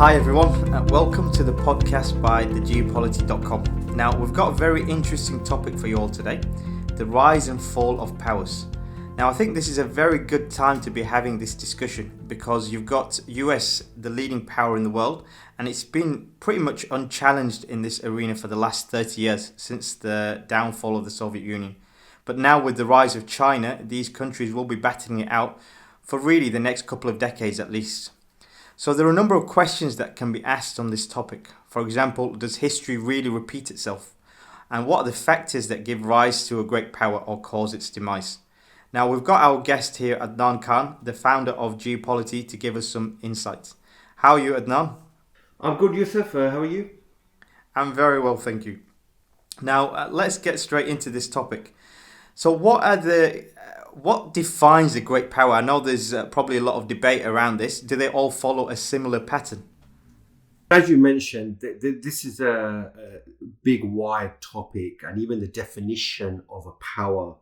Hi everyone, welcome to the podcast by the Geopolity.com. Now we've got a very interesting topic for you all today, the rise and fall of powers. Now I think this is a very good time to be having this discussion because you've got US, the leading power in the world, and it's been pretty much unchallenged in this arena for the last 30 years since the downfall of the Soviet Union. But now with the rise of China, these countries will be battling it out for really the next couple of decades at least. So there are a number of questions that can be asked on this topic. For example, does history really repeat itself? And what are the factors that give rise to a great power or cause its demise? Now we've got our guest here, Adnan Khan, the founder of Geopolity, to give us some insights. How are you, Adnan? I'm good, Yusuf. How are you? I'm very well, thank you. Now let's get straight into this topic. So what defines a great power? I know there's probably a lot of debate around this. Do they all follow a similar pattern? As you mentioned, this is a big, wide topic, and even the definition of a power,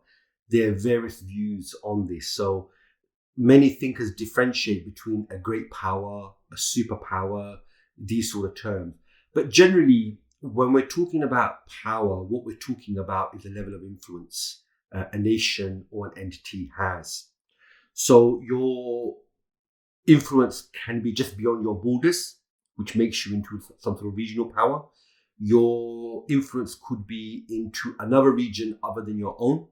there are various views on this. So many thinkers differentiate between a great power, a superpower, these sort of terms. But generally, when we're talking about power, what we're talking about is the level of influence a nation or an entity has. So your influence can be just beyond your borders, which makes you into some sort of regional power. Your influence could be into another region other than your own.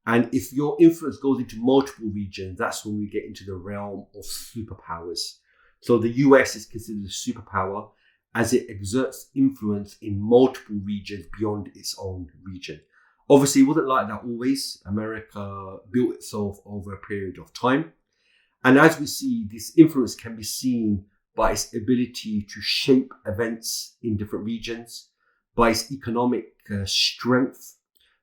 And if your influence goes into multiple regions, that's when we get into the realm of superpowers. So the US is considered a superpower as it exerts influence in multiple regions beyond its own region. Obviously, it wasn't like that always. America built itself over a period of time. And as we see, this influence can be seen by its ability to shape events in different regions, by its economic strength,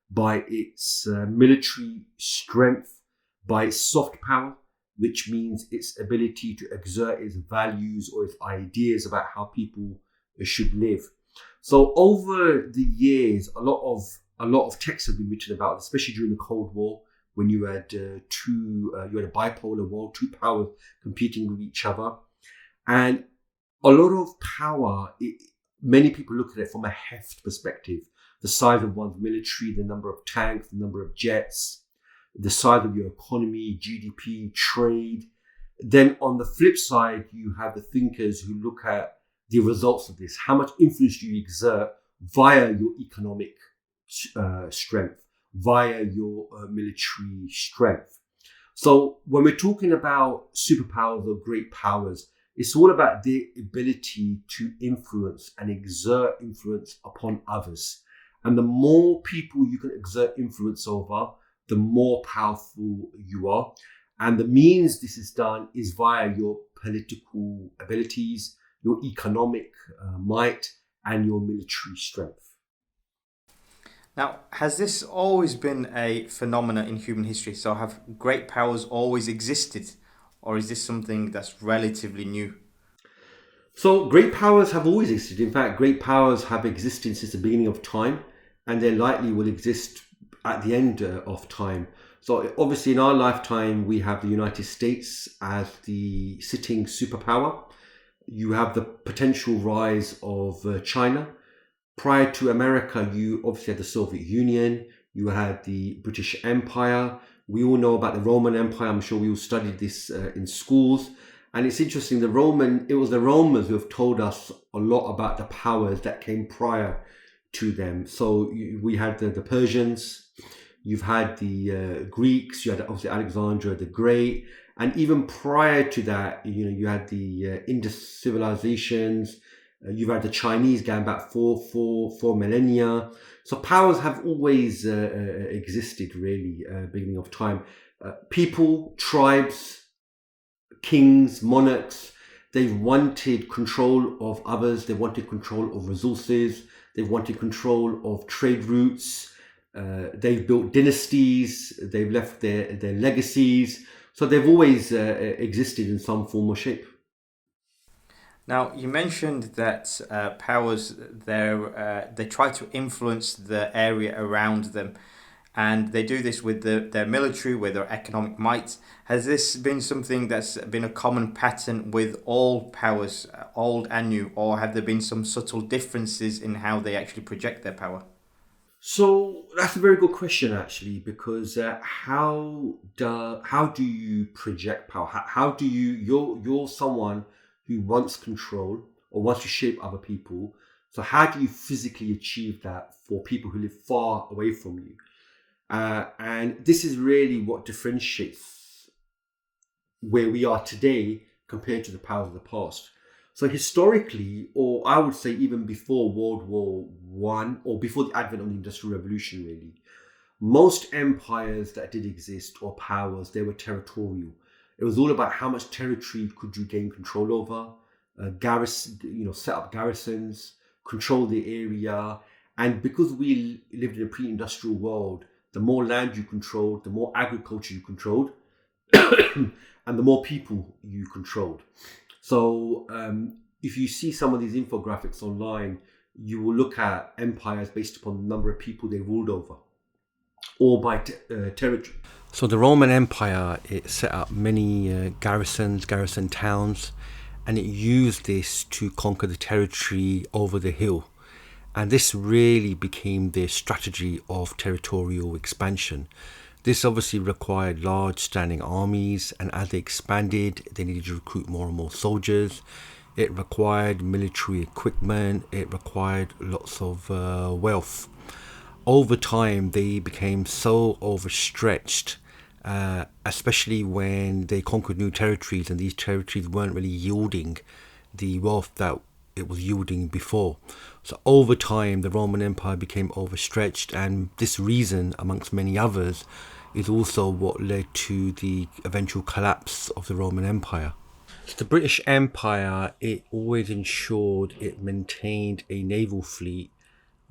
by its military strength, by its soft power, which means its ability to exert its values or its ideas about how people should live. So over the years, a lot of texts have been written about, especially during the Cold War, when you had you had a bipolar world, two powers competing with each other, and a lot of power. Many people look at it from a heft perspective: the size of one's military, the number of tanks, the number of jets, the size of your economy, GDP, trade. Then on the flip side, you have the thinkers who look at the results of this. How much influence do you exert via your economic strength, via your military strength? So when we're talking about superpowers or great powers, it's all about their ability to influence and exert influence upon others. And the more people you can exert influence over, the more powerful you are. And the means this is done is via your political abilities, your economic might, and your military strength. Now, has this always been a phenomena in human history? So have great powers always existed? Or is this something that's relatively new? So great powers have always existed. In fact, great powers have existed since the beginning of time, and they likely will exist at the end of time. So obviously in our lifetime, we have the United States as the sitting superpower. You have the potential rise of China. Prior to America, you obviously had the Soviet Union, you had the British Empire. We all know about the Roman Empire. I'm sure we all studied this in schools. And it's interesting, it was the Romans who have told us a lot about the powers that came prior to them. So we had the Persians, you've had the Greeks, you had obviously Alexander the Great. And even prior to that, you had the Indus civilizations. You've had the Chinese going back four millennia. So powers have always existed, really, beginning of time. People, tribes, kings, monarchs, they've wanted control of others. They wanted control of resources. They wanted control of trade routes. They've built dynasties. They've left their legacies. So they've always existed in some form or shape. Now, you mentioned that powers they try to influence the area around them. and they do this with their military, with their economic might. Has this been something that's been a common pattern with all powers, old and new, or have there been some subtle differences in how they actually project their power? So that's a very good question, actually, because how do you project power? How do you're someone who wants control or wants to shape other people. So how do you physically achieve that for people who live far away from you? And this is really what differentiates where we are today compared to the powers of the past. So historically, or I would say even before World War One, or before the advent of the Industrial Revolution, really, most empires that did exist or powers, they were territorial. It was all about how much territory could you gain control over, set up garrisons, control the area, and because we lived in a pre-industrial world, the more land you controlled, the more agriculture you controlled, and the more people you controlled. So if you see some of these infographics online, you will look at empires based upon the number of people they ruled over, or by territory. So the Roman Empire, it set up many garrison towns, and it used this to conquer the territory over the hill. And this really became their strategy of territorial expansion. This obviously required large standing armies, and as they expanded, they needed to recruit more and more soldiers. It required military equipment, it required lots of wealth. Over time, they became so overstretched, especially when they conquered new territories, and these territories weren't really yielding the wealth that it was yielding before. So over time, the Roman Empire became overstretched, and this reason, amongst many others, is also what led to the eventual collapse of the Roman Empire. So the British Empire, it always ensured it maintained a naval fleet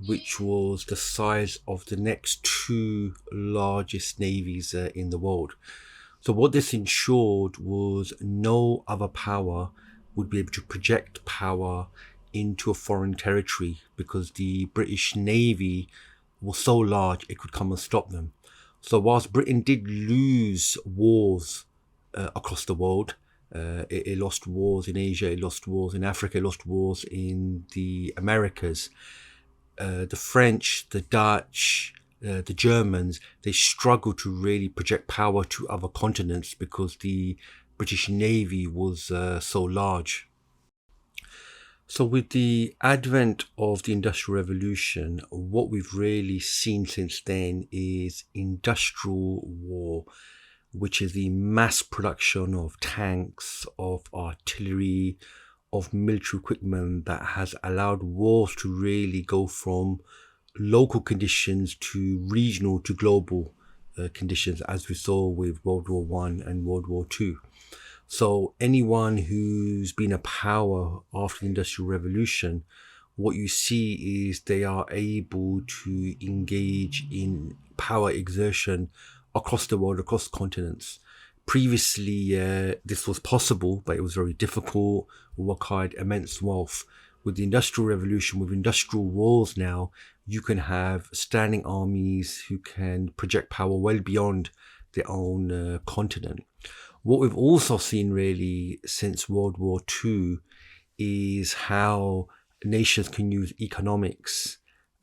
which was the size of the next two largest navies in the world. So what this ensured was no other power would be able to project power into a foreign territory, because the British Navy was so large it could come and stop them. So whilst Britain did lose wars across the world, it lost wars in Asia, it lost wars in Africa, it lost wars in the Americas. The French, the Dutch, the Germans, they struggled to really project power to other continents because the British Navy was so large. So with the advent of the Industrial Revolution, what we've really seen since then is industrial war, which is the mass production of tanks, of artillery, of military equipment that has allowed wars to really go from local conditions to regional to global conditions, as we saw with World War One and World War Two. So anyone who's been a power after the Industrial Revolution, what you see is they are able to engage in power exertion across the world, across continents. Previously, this was possible, but it was very difficult, required immense wealth. With the Industrial Revolution, with industrial wars now, you can have standing armies who can project power well beyond their own continent. What we've also seen really since World War II is how nations can use economics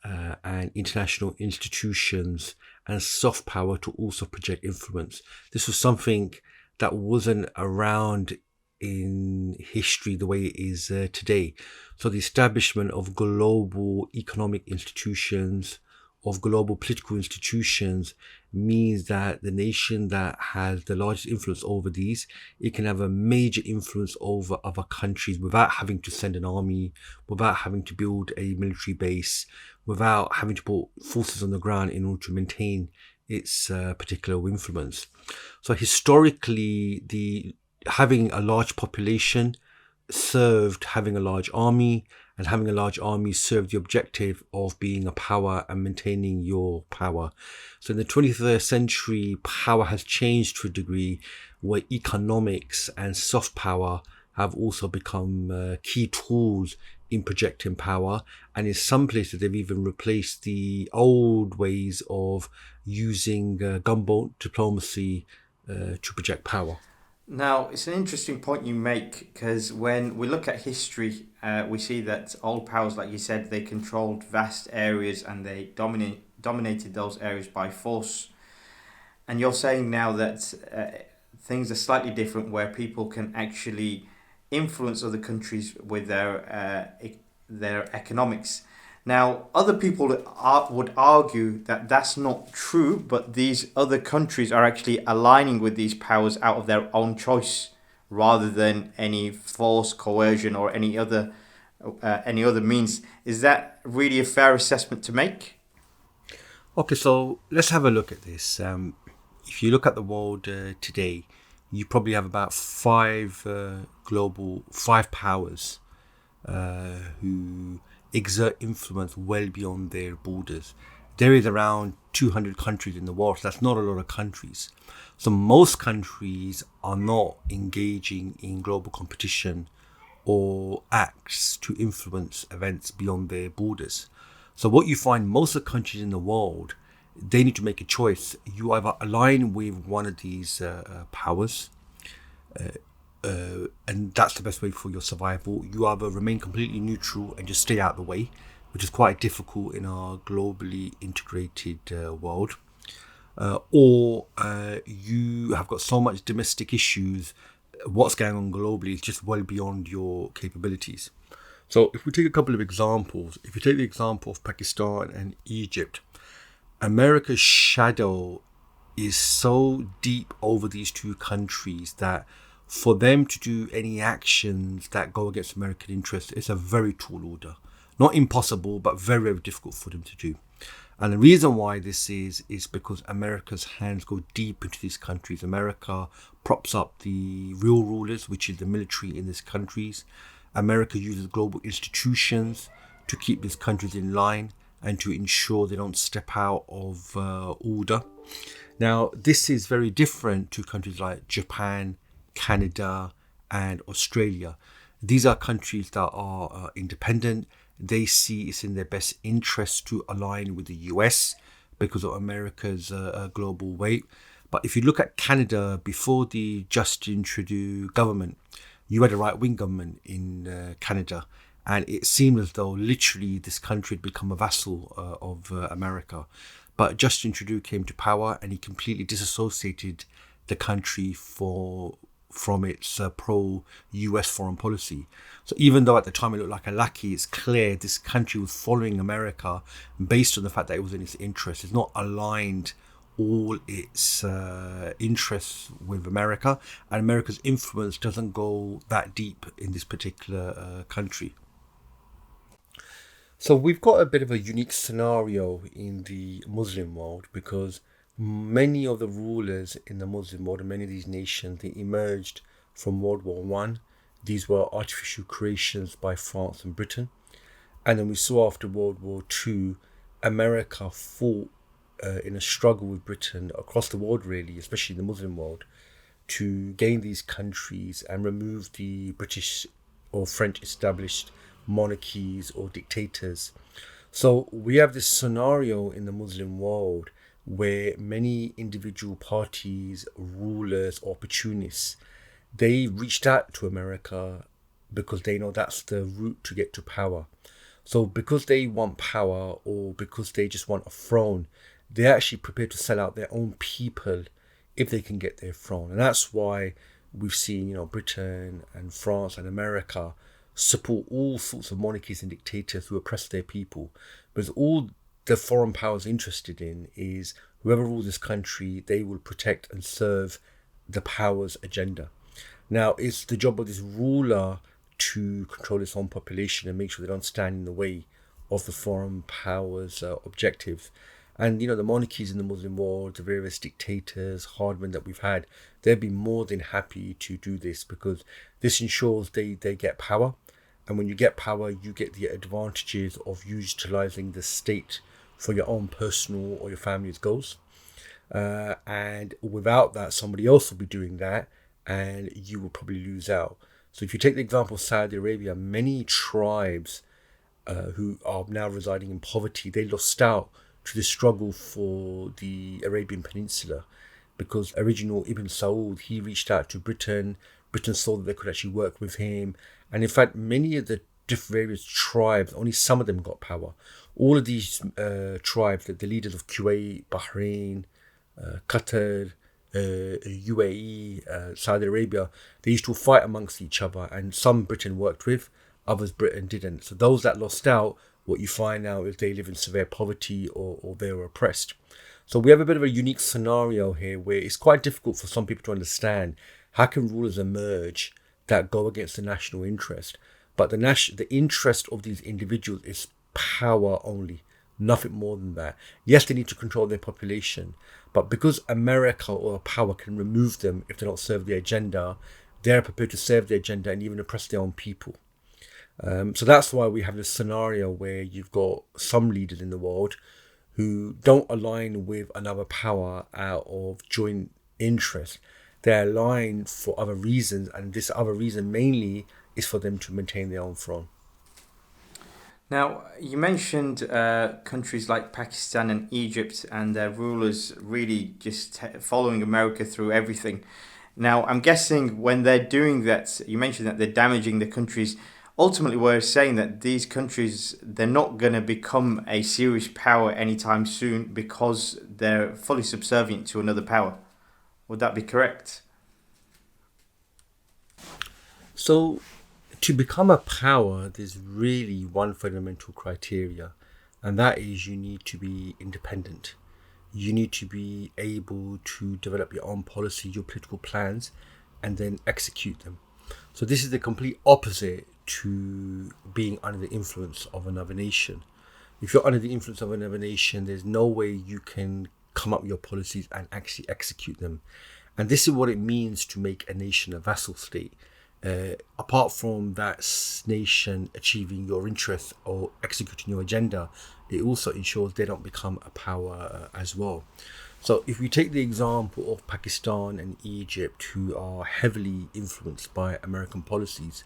and international institutions and soft power to also project influence. This was something that wasn't around in history the way it is today. So the establishment of global economic institutions, of global political institutions, means that the nation that has the largest influence over these, it can have a major influence over other countries without having to send an army, without having to build a military base, without having to put forces on the ground in order to maintain its particular influence. So historically, having a large population served having a large army, and having a large army served the objective of being a power and maintaining your power. So in the 21st century, power has changed to a degree where economics and soft power have also become key tools in projecting power, and in some places they've even replaced the old ways of using gunboat diplomacy to project power. Now, it's an interesting point you make because when we look at history, we see that old powers, like you said, they controlled vast areas and they dominated those areas by force. And you're saying now that things are slightly different, where people can actually influence other countries with their economics. Now, other people would argue that that's not true, but these other countries are actually aligning with these powers out of their own choice, rather than any force, coercion, or any other means. Is that really a fair assessment to make? Okay, so let's have a look at this. If you look at the world today, you probably have about five powers who exert influence well beyond their borders. There is around 200 countries in the world, so that's not a lot of countries. So most countries are not engaging in global competition or acts to influence events beyond their borders. So what you find, most of the countries in the world, they need to make a choice. You either align with one of these powers, and that's the best way for your survival. You either remain completely neutral and just stay out of the way, which is quite difficult in our globally integrated world, or you have got so much domestic issues. What's going on globally is just well beyond your capabilities. So if we take a couple of examples, if you take the example of Pakistan and Egypt, America's shadow is so deep over these two countries that for them to do any actions that go against American interests, it's a very tall order. Not impossible, but very, very difficult for them to do. And the reason why this is because America's hands go deep into these countries. America props up the real rulers, which is the military in these countries. America uses global institutions to keep these countries in line and to ensure they don't step out of order. Now, this is very different to countries like Japan, Canada, and Australia. These are countries that are independent. They see it's in their best interest to align with the US because of America's global weight. But if you look at Canada, before the Justin Trudeau government, you had a right-wing government in Canada, and it seemed as though literally this country had become a vassal of America. But Justin Trudeau came to power and he completely disassociated the country from its pro-US foreign policy. So even though at the time it looked like a lackey, it's clear this country was following America based on the fact that it was in its interest. It's not aligned all its interests with America, and America's influence doesn't go that deep in this particular country. So we've got a bit of a unique scenario in the Muslim world because many of the rulers in the Muslim world and many of these nations, they emerged from World War One. These were artificial creations by France and Britain. And then we saw after World War Two, America fought in a struggle with Britain across the world, really, especially in the Muslim world, to gain these countries and remove the British or French established monarchies or dictators. So we have this scenario in the Muslim world where many individual parties, rulers, opportunists, they reached out to America because they know that's the route to get to power. So because they want power or because they just want a throne, they're actually prepared to sell out their own people if they can get their throne. And that's why we've seen, Britain and France and America support all sorts of monarchies and dictators who oppress their people. Because all the foreign powers are interested in is whoever rules this country, they will protect and serve the power's agenda. Now, it's the job of this ruler to control its own population and make sure they don't stand in the way of the foreign powers' objectives. And, the monarchies in the Muslim world, the various dictators, hardmen that we've had, they've been more than happy to do this because this ensures they get power. And when you get power, you get the advantages of utilizing the state for your own personal or your family's goals. And without that, somebody else will be doing that and you will probably lose out. So if you take the example of Saudi Arabia, many tribes who are now residing in poverty, they lost out to the struggle for the Arabian Peninsula, because original Ibn Saud, he reached out to Britain. Britain saw that they could actually work with him. And in fact, many of the various tribes, only some of them got power. All of these tribes, the leaders of Kuwait, Bahrain, Qatar, UAE, Saudi Arabia, they used to fight amongst each other, and some Britain worked with, others Britain didn't. So those that lost out, what you find now is they live in severe poverty or they were oppressed. So we have a bit of a unique scenario here where it's quite difficult for some people to understand how can rulers emerge that go against the national interest. But the interest of these individuals is power only, nothing more than that. Yes, they need to control their population, but because America or power can remove them if they don't serve their agenda, they're prepared to serve their agenda and even oppress their own people. So that's why we have this scenario where you've got some leaders in the world who don't align with another power out of joint interest. They're aligned for other reasons, and this other reason mainly is for them to maintain their own throne. Now, you mentioned countries like Pakistan and Egypt and their rulers really just following America through everything. Now, I'm guessing when they're doing that, you mentioned that they're damaging the countries. Ultimately, we're saying that these countries, they're not going to become a serious power anytime soon because they're fully subservient to another power. Would that be correct? So, to become a power, there's really one fundamental criteria, and that is you need to be independent. You need to be able to develop your own policy, your political plans, and then execute them. So this is the complete opposite to being under the influence of another nation. If you're under the influence of another nation, there's no way you can come up with your policies and actually execute them. And this is what it means to make a nation a vassal state. Apart from that nation achieving your interests or executing your agenda, it also ensures they don't become a power as well. So if we take the example of Pakistan and Egypt, who are heavily influenced by American policies,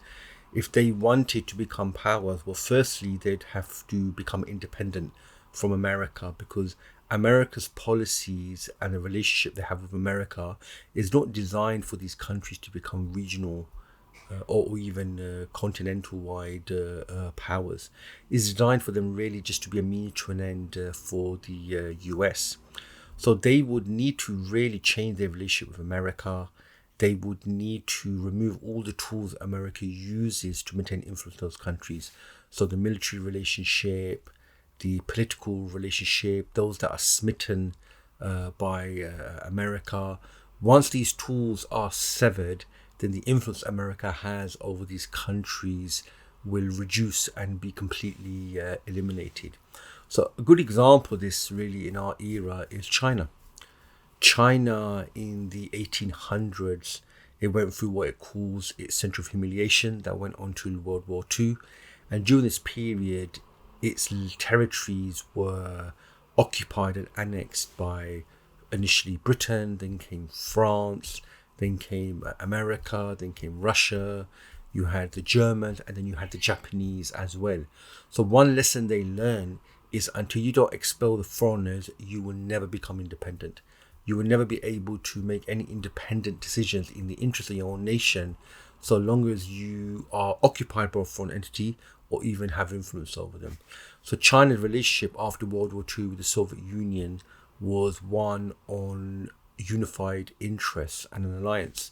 if they wanted to become powers, well, firstly, they'd have to become independent from America, because America's policies and the relationship they have with America is not designed for these countries to become regional or even continental-wide powers. It's designed for them really just to be a means to an end for the US. So they would need to really change their relationship with America. They would need to remove all the tools America uses to maintain influence in those countries. So the military relationship, the political relationship, those that are smitten by America. Once these tools are severed, then the influence America has over these countries will reduce and be completely eliminated. So a good example of this really in our era is China. China in the 1800s, it went through what it calls its centre of humiliation that went on to World War II. And during this period, its territories were occupied and annexed by initially Britain, then came France, then came America, then came Russia, you had the Germans, and then you had the Japanese as well. So one lesson they learn is until you don't expel the foreigners, you will never become independent. You will never be able to make any independent decisions in the interest of your own nation, so long as you are occupied by a foreign entity or even have influence over them. So China's relationship after World War II with the Soviet Union was one on unified interests and an alliance.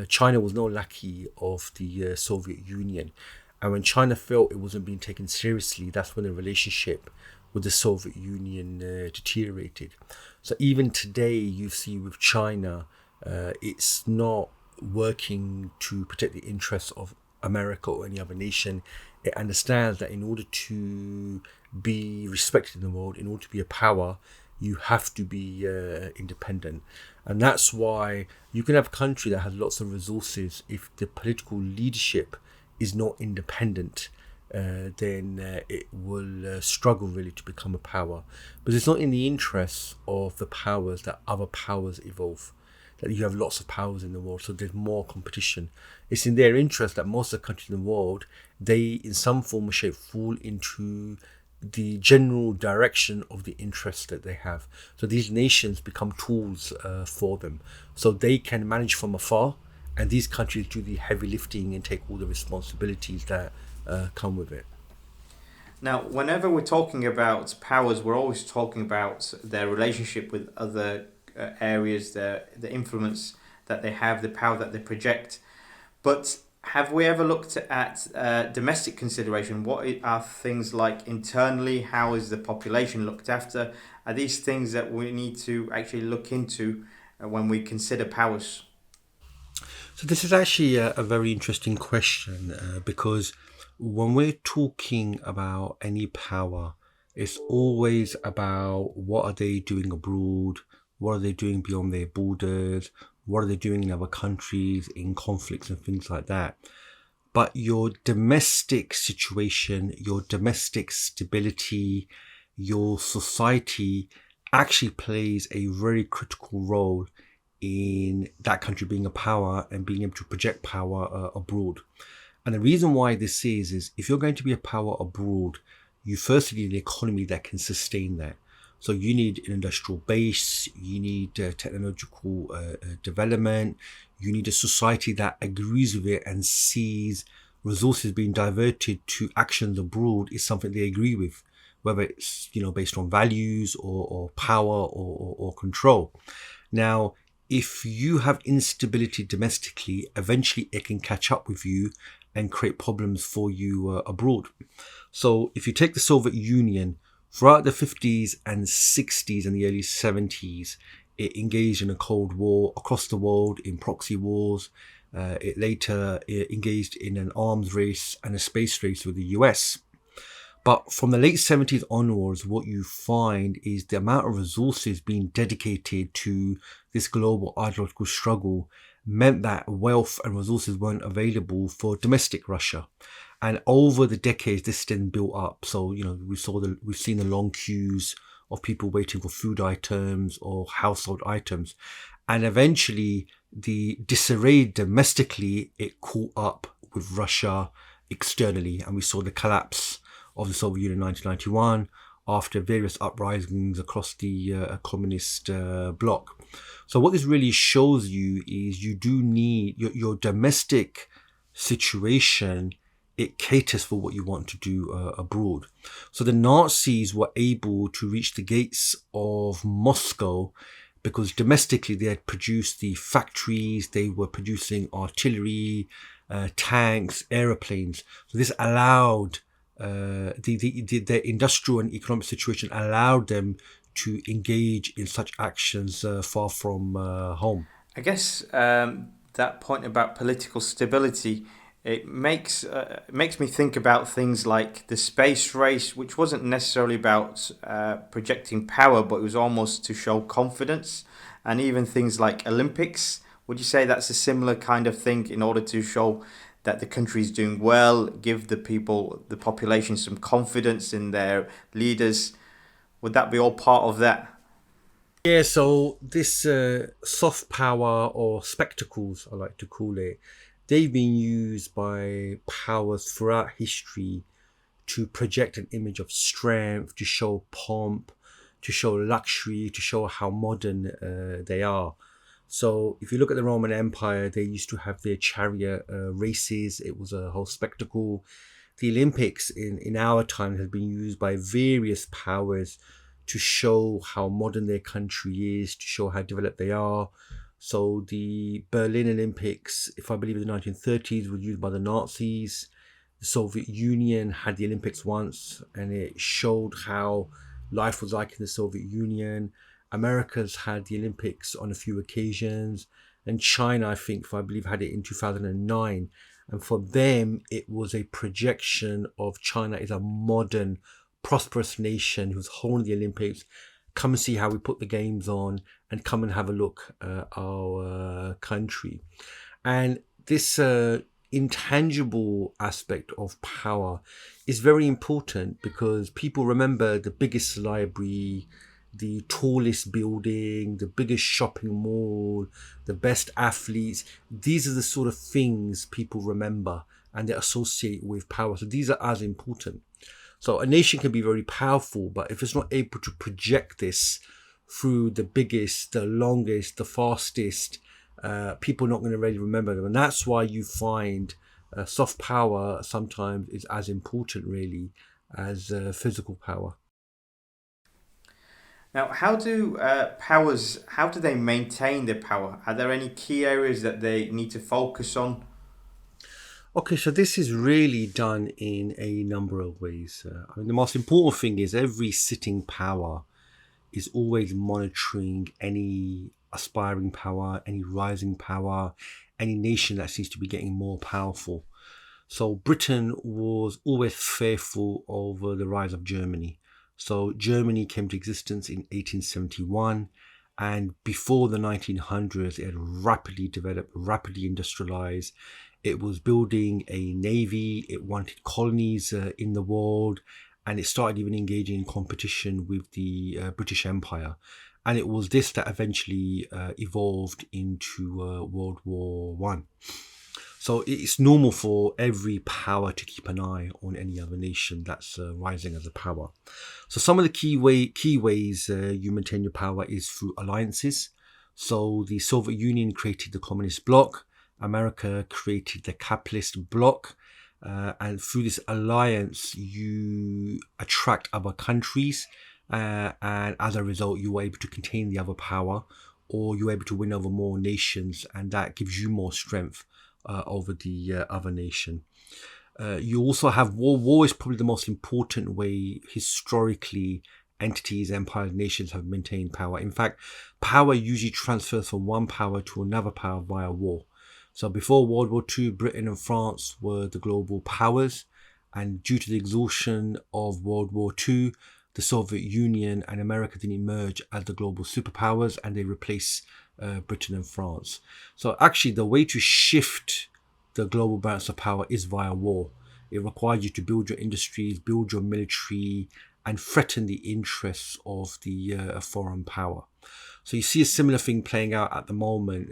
China was no lackey of the Soviet Union. And when China felt it wasn't being taken seriously, that's when the relationship with the Soviet Union deteriorated. So even today, you see with China, it's not working to protect the interests of America or any other nation. It understands that in order to be respected in the world, in order to be a power, you have to be independent. And that's why you can have a country that has lots of resources. If the political leadership is not independent, then it will struggle really to become a power. But it's not in the interests of the powers that other powers evolve. that you have lots of powers in the world, so there's more competition. It's in their interest that most of the countries in the world, they in some form or shape fall into the general direction of the interests that they have. So these nations become tools for them, so they can manage from afar, and these countries do the heavy lifting and take all the responsibilities that come with it. Now, whenever we're talking about powers, we're always talking about their relationship with other areas, the influence that they have, the power that they project. But have we ever looked at domestic consideration? What are things like internally? How is the population looked after? Are these things that we need to actually look into when we consider powers? So this is actually a very interesting question because when we're talking about any power, it's always about what are they doing abroad, what are they doing beyond their borders, what are they doing in other countries, in conflicts and things like that. But your domestic situation, your domestic stability, your society actually plays a very critical role in that country being a power and being able to project power abroad. And the reason why this is if you're going to be a power abroad, you firstly need an economy that can sustain that. So you need an industrial base, you need technological development, you need a society that agrees with it and sees resources being diverted to actions abroad is something they agree with, whether it's based on values or power or control. Now, if you have instability domestically, eventually it can catch up with you and create problems for you abroad. So if you take the Soviet Union, throughout the 50s and 60s and the early 70s, it engaged in a Cold War across the world in proxy wars. It later engaged in an arms race and a space race with the US. But from the late 70s onwards, what you find is the amount of resources being dedicated to this global ideological struggle meant that wealth and resources weren't available for domestic Russia. And over the decades, this then built up. So, we've seen the long queues of people waiting for food items or household items. And eventually, the disarray domestically, it caught up with Russia externally. And we saw the collapse of the Soviet Union in 1991 after various uprisings across the communist bloc. So what this really shows you is you do need your domestic situation. It caters for what you want to do abroad. So the Nazis were able to reach the gates of Moscow because domestically they had produced the factories, they were producing artillery, tanks, aeroplanes. So this allowed the industrial and economic situation allowed them to engage in such actions far from home. I guess that point about political stability, it makes me think about things like the space race, which wasn't necessarily about projecting power, but it was almost to show confidence, and even things like Olympics. Would you say that's a similar kind of thing in order to show that the country is doing well, give the people, the population, some confidence in their leaders? Would that be all part of that? Yeah, so this soft power or spectacles, I like to call it, they've been used by powers throughout history to project an image of strength, to show pomp, to show luxury, to show how modern they are. So if you look at the Roman Empire, they used to have their chariot races. It was a whole spectacle. The Olympics in our time has been used by various powers to show how modern their country is, to show how developed they are. So the Berlin Olympics, if I believe in the 1930s, were used by the Nazis. The Soviet Union had the Olympics once, and it showed how life was like in the Soviet Union. America's had the Olympics on a few occasions, and China, I think, if I believe, had it in 2009. And for them, it was a projection of China as a modern, prosperous nation who's holding the Olympics. Come and see how we put the games on, and come and have a look at our country. And this intangible aspect of power is very important because people remember the biggest library, the tallest building, the biggest shopping mall, the best athletes. These are the sort of things people remember and they associate with power. So these are as important. So a nation can be very powerful, but if it's not able to project this through the biggest, the longest, the fastest, people are not going to really remember them. And that's why you find soft power sometimes is as important really as physical power. Now, how do they maintain their power? Are there any key areas that they need to focus on? Okay, so this is really done in a number of ways. The most important thing is every sitting power is always monitoring any aspiring power, any rising power, any nation that seems to be getting more powerful. So Britain was always fearful of the rise of Germany. So Germany came to existence in 1871, and before the 1900s, it had rapidly developed, rapidly industrialized. It was building a navy, it wanted colonies in the world, and it started even engaging in competition with the British Empire. And it was this that eventually evolved into World War One. So it's normal for every power to keep an eye on any other nation that's rising as a power. So some of the key ways you maintain your power is through alliances. So the Soviet Union created the communist bloc, America created the capitalist bloc, and through this alliance you attract other countries, and as a result you are able to contain the other power, or you're able to win over more nations, and that gives you more strength over the other nation. You also have war. War is probably the most important way historically entities, empires, nations have maintained power. In fact, power usually transfers from one power to another power via war. So before World War II, Britain and France were the global powers, and due to the exhaustion of World War II, the Soviet Union and America then emerge as the global superpowers, and they replace Britain and France. So actually the way to shift the global balance of power is via war. It requires you to build your industries, build your military, and threaten the interests of the foreign power. So you see a similar thing playing out at the moment.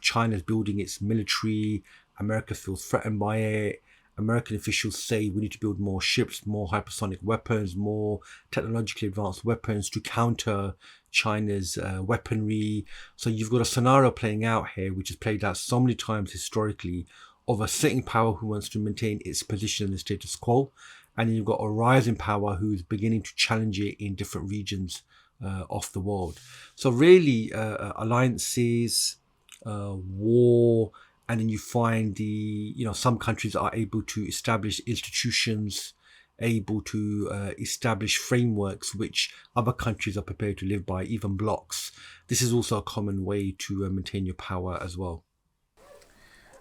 China's building its military. America feels threatened by it. American officials say we need to build more ships, more hypersonic weapons, more technologically advanced weapons to counter China's weaponry. So you've got a scenario playing out here, which has played out so many times historically, of a sitting power who wants to maintain its position in the status quo. And then you've got a rising power who is beginning to challenge it in different regions of the world. So really, alliances, war, and then you find some countries are able to establish institutions, able to establish frameworks which other countries are prepared to live by, even blocks. This is also a common way to maintain your power as well.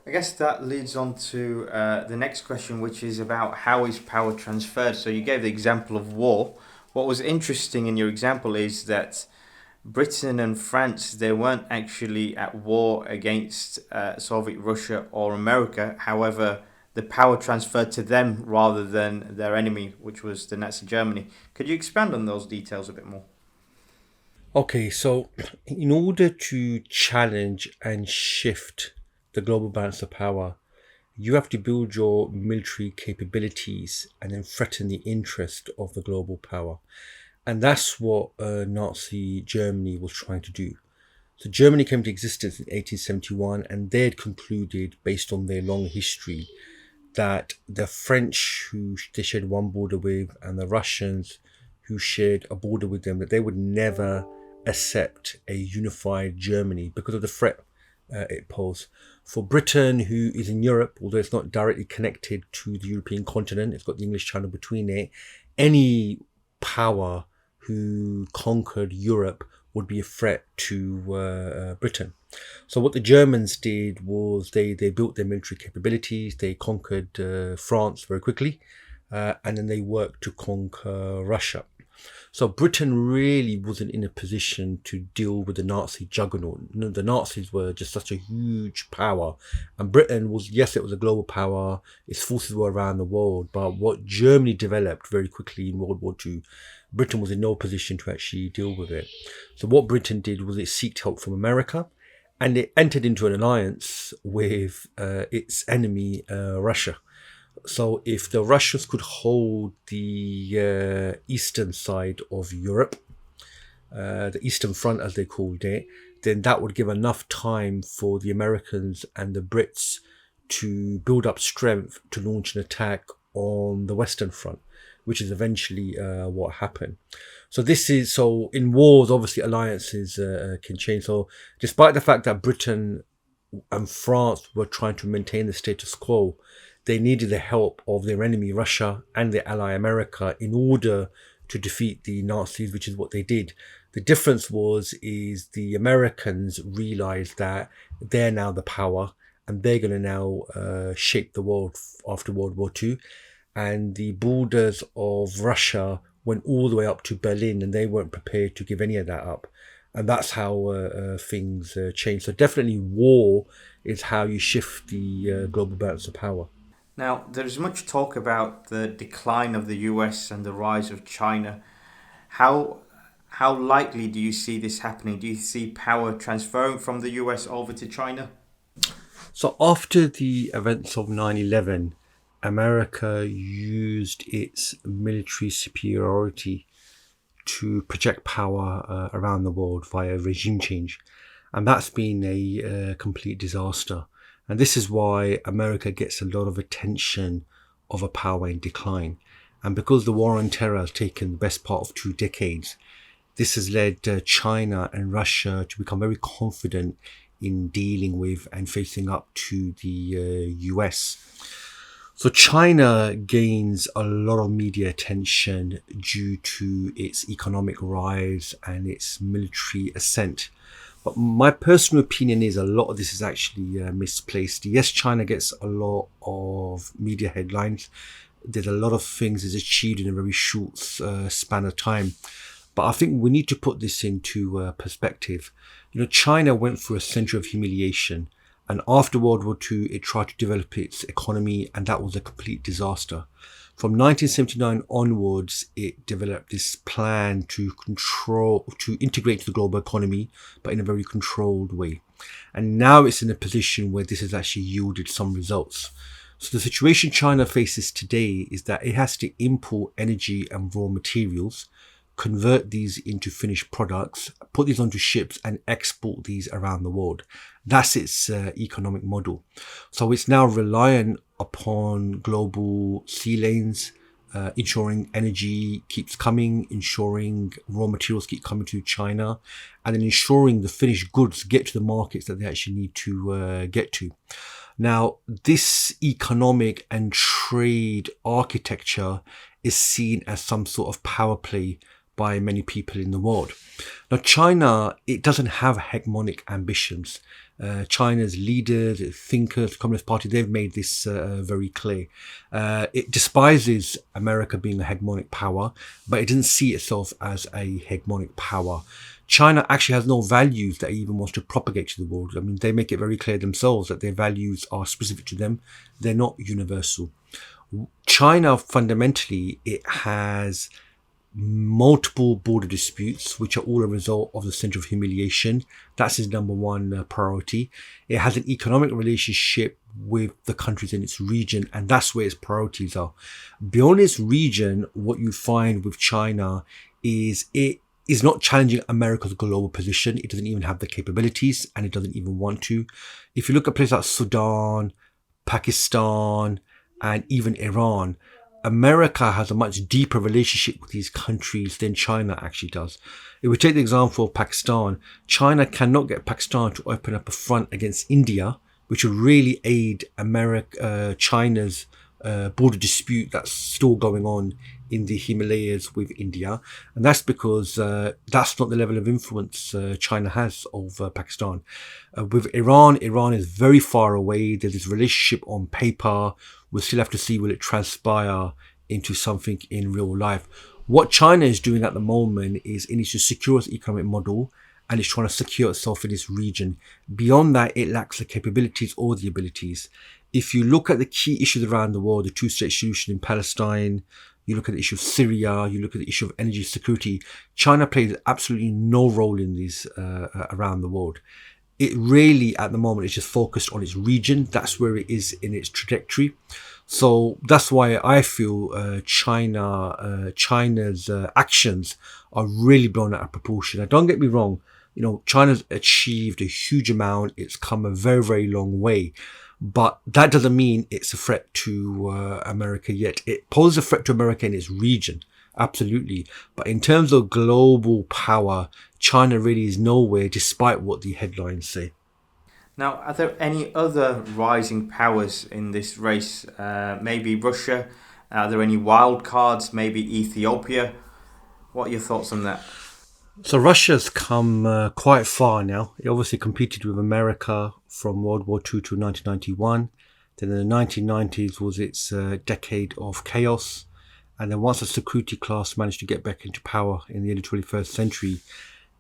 I guess that leads on to the next question, which is about how is power transferred. So you gave the example of war. What was interesting in your example is that Britain and France, they weren't actually at war against Soviet Russia or America. However, the power transferred to them rather than their enemy, which was the Nazi Germany. Could you expand on those details a bit more? Okay, so in order to challenge and shift the global balance of power, you have to build your military capabilities and then threaten the interest of the global power. And that's what Nazi Germany was trying to do. So Germany came to existence in 1871, and they had concluded, based on their long history, that the French, who they shared one border with, and the Russians, who shared a border with them, that they would never accept a unified Germany because of the threat it posed. For Britain, who is in Europe, although it's not directly connected to the European continent, it's got the English Channel between it, any power who conquered Europe would be a threat to Britain. So what the Germans did was they built their military capabilities, they conquered France very quickly, and then they worked to conquer Russia. So Britain really wasn't in a position to deal with the Nazi juggernaut. The Nazis were just such a huge power. And Britain was, yes, it was a global power. Its forces were around the world. But what Germany developed very quickly in World War II Britain was in no position to actually deal with it. So what Britain did was it sought help from America, and it entered into an alliance with its enemy, Russia. So if the Russians could hold the eastern side of Europe, the Eastern Front as they called it, then that would give enough time for the Americans and the Brits to build up strength to launch an attack on the Western Front, which is eventually what happened. So in wars, obviously alliances can change. So despite the fact that Britain and France were trying to maintain the status quo, they needed the help of their enemy Russia and their ally America in order to defeat the Nazis, which is what they did. The difference is the Americans realized that they're now the power and they're going to now shape the world after World War II. And the borders of Russia went all the way up to Berlin, and they weren't prepared to give any of that up. And that's how things changed. So definitely war is how you shift the global balance of power. Now, there's much talk about the decline of the US and the rise of China. How likely do you see this happening? Do you see power transferring from the US over to China? So after the events of 9/11, America used its military superiority to project power around the world via regime change. And that's been a complete disaster. And this is why America gets a lot of attention of a power in decline. And because the war on terror has taken the best part of 2 decades, this has led China and Russia to become very confident in dealing with and facing up to the US. So China gains a lot of media attention due to its economic rise and its military ascent. But my personal opinion is a lot of this is actually misplaced. Yes, China gets a lot of media headlines. There's a lot of things it's achieved in a very short span of time. But I think we need to put this into perspective. China went through a century of humiliation. And after World War II, it tried to develop its economy, and that was a complete disaster. From 1979 onwards, it developed this plan to integrate to the global economy, but in a very controlled way. And now it's in a position where this has actually yielded some results. So the situation China faces today is that it has to import energy and raw materials, convert these into finished products, put these onto ships and export these around the world. That's its economic model. So it's now reliant upon global sea lanes, ensuring energy keeps coming, ensuring raw materials keep coming to China, and then ensuring the finished goods get to the markets that they actually need to get to. Now, this economic and trade architecture is seen as some sort of power play by many people in the world. Now, China, it doesn't have hegemonic ambitions. China's leaders, thinkers, the Communist Party, they've made this very clear. It despises America being a hegemonic power, but it doesn't see itself as a hegemonic power. China actually has no values that it even wants to propagate to the world. I mean, they make it very clear themselves that their values are specific to them. They're not universal. China, fundamentally, it has multiple border disputes, which are all a result of the centre of humiliation. That's his number one priority. It has an economic relationship with the countries in its region, and that's where its priorities are. Beyond its region, what you find with China is it is not challenging America's global position. It doesn't even have the capabilities, and it doesn't even want to. If you look at places like Sudan, Pakistan, and even Iran, America has a much deeper relationship with these countries than China actually does. If we take the example of Pakistan, China cannot get Pakistan to open up a front against India, which would really aid China's border dispute that's still going on in the Himalayas with India. And that's because that's not the level of influence China has over Pakistan. With Iran is very far away. There's this relationship on paper. We'll still have to see will it transpire into something in real life. What China is doing at the moment is it needs to secure its economic model, and it's trying to secure itself in this region. Beyond that, it lacks the capabilities or the abilities. If you look at the key issues around the world, the two-state solution in Palestine, you look at the issue of Syria, you look at the issue of energy security, China plays absolutely no role in these around the world. It really, at the moment, is just focused on its region. That's where it is in its trajectory. So that's why I feel China's actions are really blown out of proportion. Now, don't get me wrong, China's achieved a huge amount. It's come a very, very long way. But that doesn't mean it's a threat to America yet. It poses a threat to America in its region. Absolutely. But in terms of global power, China really is nowhere, despite what the headlines say. Now, are there any other rising powers in this race? Maybe Russia? Are there any wild cards? Maybe Ethiopia? What are your thoughts on that? So Russia's come quite far now. It obviously competed with America from World War II to 1991. Then in the 1990s was its decade of chaos. And then once the security class managed to get back into power in the early 21st century,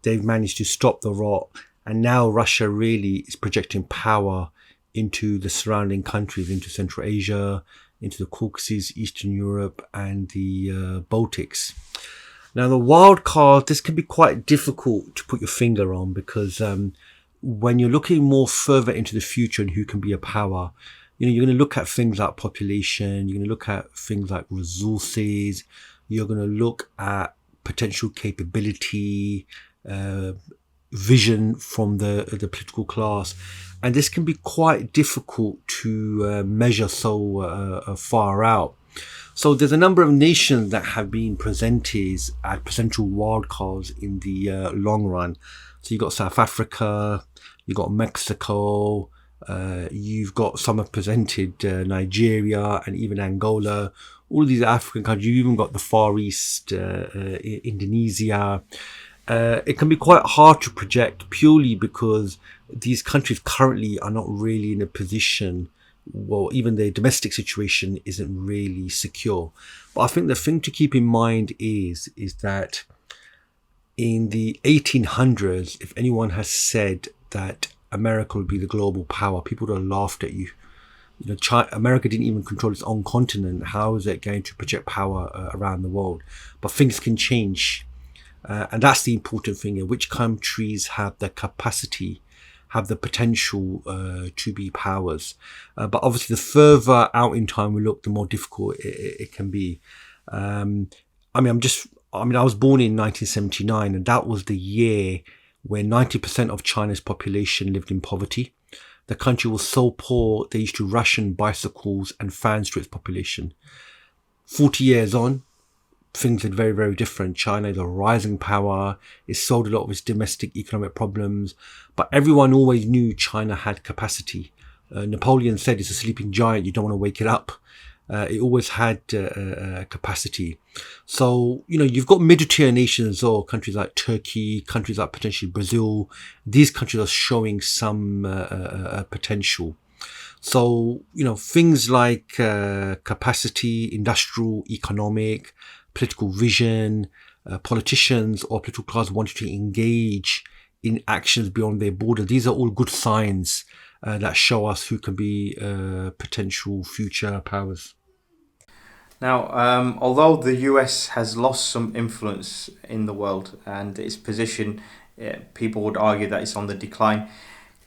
they've managed to stop the rot. And now Russia really is projecting power into the surrounding countries, into Central Asia, into the Caucasus, Eastern Europe, and the Baltics. Now, the wild card, this can be quite difficult to put your finger on because when you're looking more further into the future and who can be a power, you're going to look at things like population, you're going to look at things like resources, you're going to look at potential capability, vision from the political class. And this can be quite difficult to measure so far out. So there's a number of nations that have been presented as potential wildcards in the long run. So you've got South Africa, you've got Mexico, you've got some have presented Nigeria and even Angola. All of these African countries, you've even got the Far East, Indonesia. It can be quite hard to project purely because these countries currently are not really in a position, well, even their domestic situation isn't really secure. But I think the thing to keep in mind is that in the 1800s, if anyone has said that America would be the global power, people would have laughed at you. America didn't even control its own continent. How is it going to project power around the world? But things can change. And that's the important thing here. Which countries have the capacity, have the potential to be powers? But obviously, the further out in time we look, the more difficult it can be. I was born in 1979, and that was the year where 90% of China's population lived in poverty. The country was so poor, they used to ration bicycles and fans to its population. 40 years on, things are very, very different. China is a rising power. It solved a lot of its domestic economic problems. But everyone always knew China had capacity. Napoleon said it's a sleeping giant. You don't want to wake it up. It always had capacity. So, you've got mid-tier nations or countries like Turkey, countries like potentially Brazil. These countries are showing some potential. So, things like capacity, industrial, economic, political vision, politicians or political class wanting to engage in actions beyond their border. These are all good signs that show us who can be potential future powers. Now, although the US has lost some influence in the world and its position, people would argue that it's on the decline.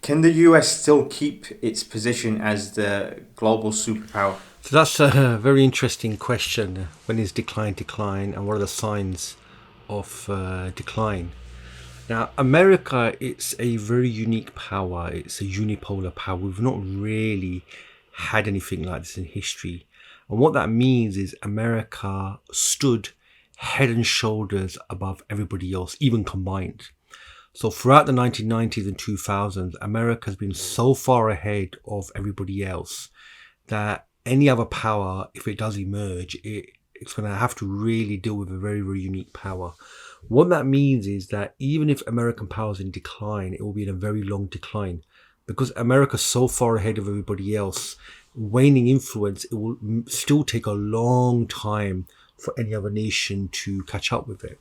Can the US still keep its position as the global superpower? So that's a very interesting question. When is decline, and what are the signs of decline? Now, America, it's a very unique power. It's a unipolar power. We've not really had anything like this in history. And what that means is America stood head and shoulders above everybody else, even combined. So throughout the 1990s and 2000s, America has been so far ahead of everybody else that any other power, if it does emerge, it's going to have to really deal with a very, very unique power. What that means is that even if American power is in decline, it will be in a very long decline. Because America is so far ahead of everybody else, waning influence, it will still take a long time for any other nation to catch up with it.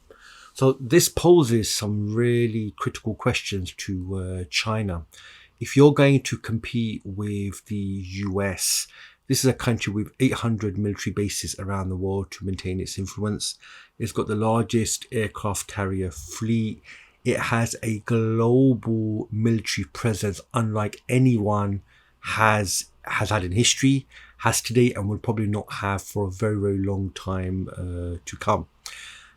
So this poses some really critical questions to China. If you're going to compete with the US, This is a country with 800 military bases around the world to maintain its influence. It's got the largest aircraft carrier fleet. It has a global military presence unlike anyone has had in history, has today, and will probably not have for a very, very long time to come.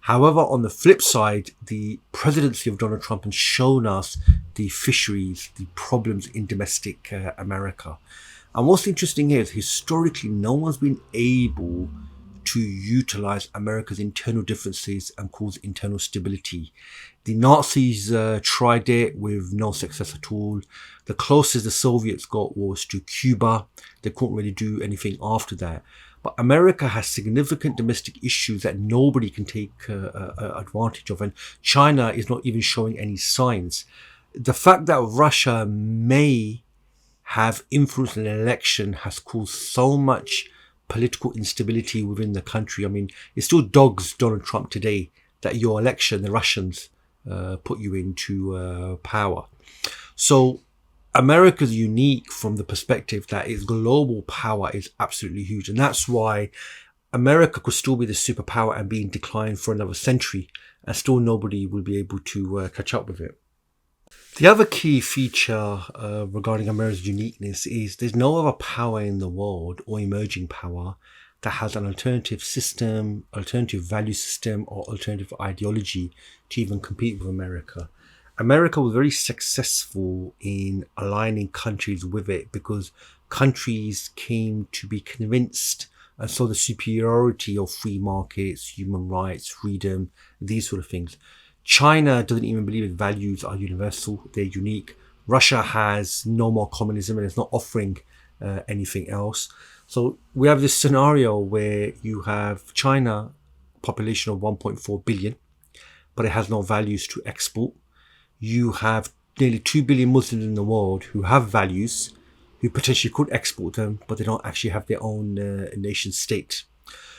However, on the flip side, the presidency of Donald Trump has shown us the fisheries, the problems in domestic America. And what's interesting here is historically no one's been able to utilize America's internal differences and cause internal stability. The Nazis tried it with no success at all. The closest the Soviets got was to Cuba. They couldn't really do anything after that. But America has significant domestic issues that nobody can take advantage of. And China is not even showing any signs. The fact that Russia may have influenced an election has caused so much political instability within the country. I mean, it still dogs Donald Trump today that your election, the Russians put you into power. So America's unique from the perspective that its global power is absolutely huge. And that's why America could still be the superpower and be in decline for another century, and still nobody will be able to catch up with it. The other key feature regarding America's uniqueness is there's no other power in the world or emerging power that has an alternative system, alternative value system, or alternative ideology to even compete with America. America was very successful in aligning countries with it because countries came to be convinced and saw the superiority of free markets, human rights, freedom, these sort of things. China doesn't even believe its values are universal, they're unique. Russia has no more communism and it's not offering anything else. So we have this scenario where you have China, population of 1.4 billion, but it has no values to export. You have nearly 2 billion Muslims in the world who have values, who potentially could export them, but they don't actually have their own nation state.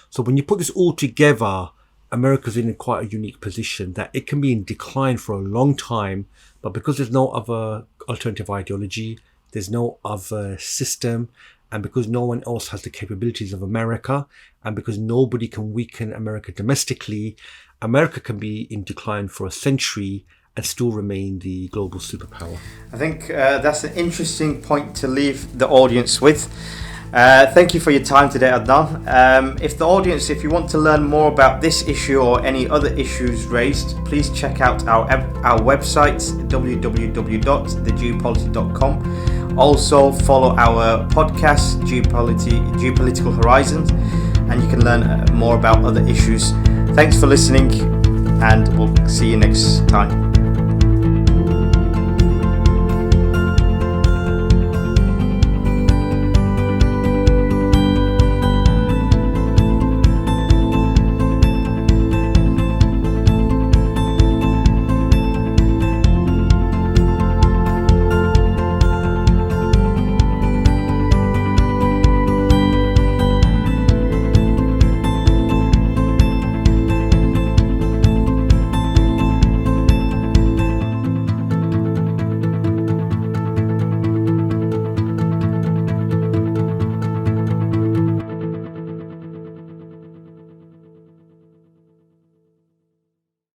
So when you put this all together, America's in quite a unique position that it can be in decline for a long time, but because there's no other alternative ideology, there's no other system, and because no one else has the capabilities of America, and because nobody can weaken America domestically, America can be in decline for a century and still remain the global superpower. I think that's an interesting point to leave the audience with. Thank you for your time today, Adnan. If you want to learn more about this issue or any other issues raised, please check out our website, www.thegeopolity.com. Also follow our podcast, Geopolitical Horizons, and you can learn more about other issues. Thanks for listening, and we'll see you next time.